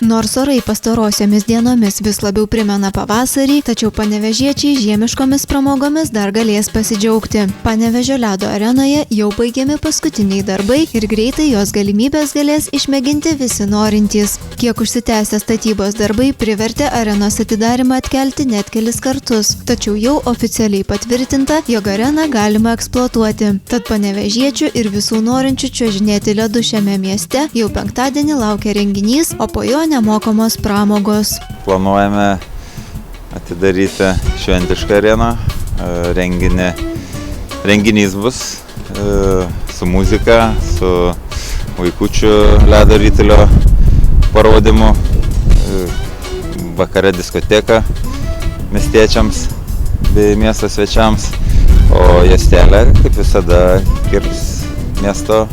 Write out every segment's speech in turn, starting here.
Nors orai pastarosiomis dienomis vis labiau primena pavasarį, tačiau panevėžiečiai žiemiškomis pramogomis dar galės pasidžiaugti. Panevėžio ledo arenoje jau baigiami paskutiniai darbai ir greitai jos galimybės galės išmėginti visi norintys. Kiek užsitęsę statybos darbai privertė arenos atidarymą atkelti net kelis kartus, tačiau jau oficialiai patvirtinta, jog areną galima eksploatuoti. Tad panevėžiečių ir visų norinčių čiuožinėti ledu šiame mieste jau penktadienį laukia renginys, o po jo nemokamos pramogos. Planuojame atidaryti šventišką areną. Renginys bus su muzika, su vaikučių ledo ritulio parodymu, vakare diskoteka miestiečiams bei miesto svečiams, o juostelę, kaip visada, kirps miesto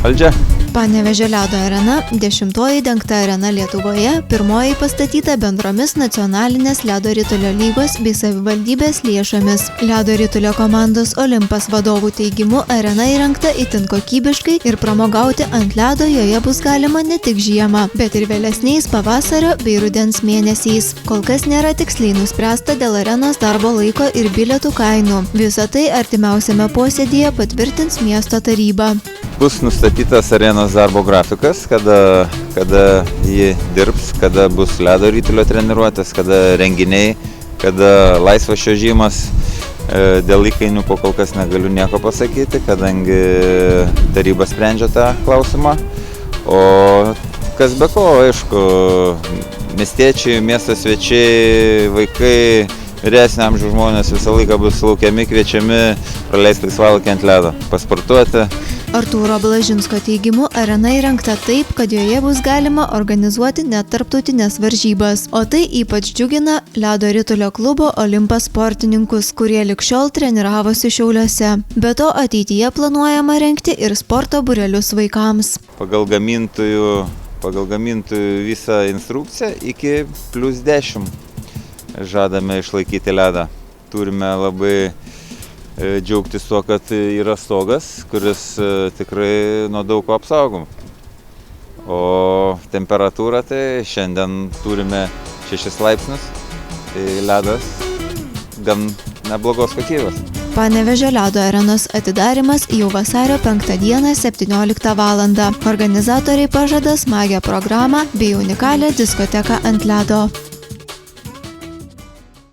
valdžia. Panevėžio ledo arena – 10-oji dengta arena Lietuvoje, 1-oji pastatyta bendromis nacionalinės ledo ritulio lygos bei savivaldybės lėšomis. Ledo ritulio komandos Olimpas vadovų teigimu arena įrengta itin kokybiškai ir pramogauti ant ledo joje bus galima ne tik žiemą, bet ir vėlesniais pavasario bei rudens mėnesiais. Kol kas nėra tiksliai nuspręsta dėl arenos darbo laiko ir bilietų kainų. Visą tai artimiausiame posėdyje patvirtins miesto taryba. Bus nustatytas arenos darbo grafikas, kada ji dirbs, kada bus ledo ritulio treniruotės, kada renginiai, kada laisvas čiuožimas. Dėl įkainių kol kas negaliu nieko pasakyti, kadangi taryba sprendžia tą klausimą. O kas be ko, aišku, miestiečiai, miesto svečiai, vaikai, vyresnio amžiaus žmonės visą laiką bus laukiami, kviečiami praleisti laisvalaikį ant ledo, pasportuoti. Artūro Blažinsko teigimu, arena įrengta taip, kad joje bus galima organizuoti net tarptautinės varžybas. O tai ypač džiugina ledo ritulio klubo Olimpas sportininkus, kurie lig šiol treniravosi Šiauliuose. Be to, ateityje planuojama rengti ir sporto būrelius vaikams. Pagal gamintojų visą instrukciją iki +10 žadame išlaikyti ledą. Turime labai džiaugtis tuo, kad yra stogas, kuris tikrai nuo daug ko apsaugom. O temperatūra, tai šiandien turime 6 laipsnius, tai ledas gan neblogos kokybės. Panevėžio ledo arenos atidarymas jau vasario 5 dieną 17 val. Organizatoriai pažada smagią programą bei unikalią diskoteką ant ledo.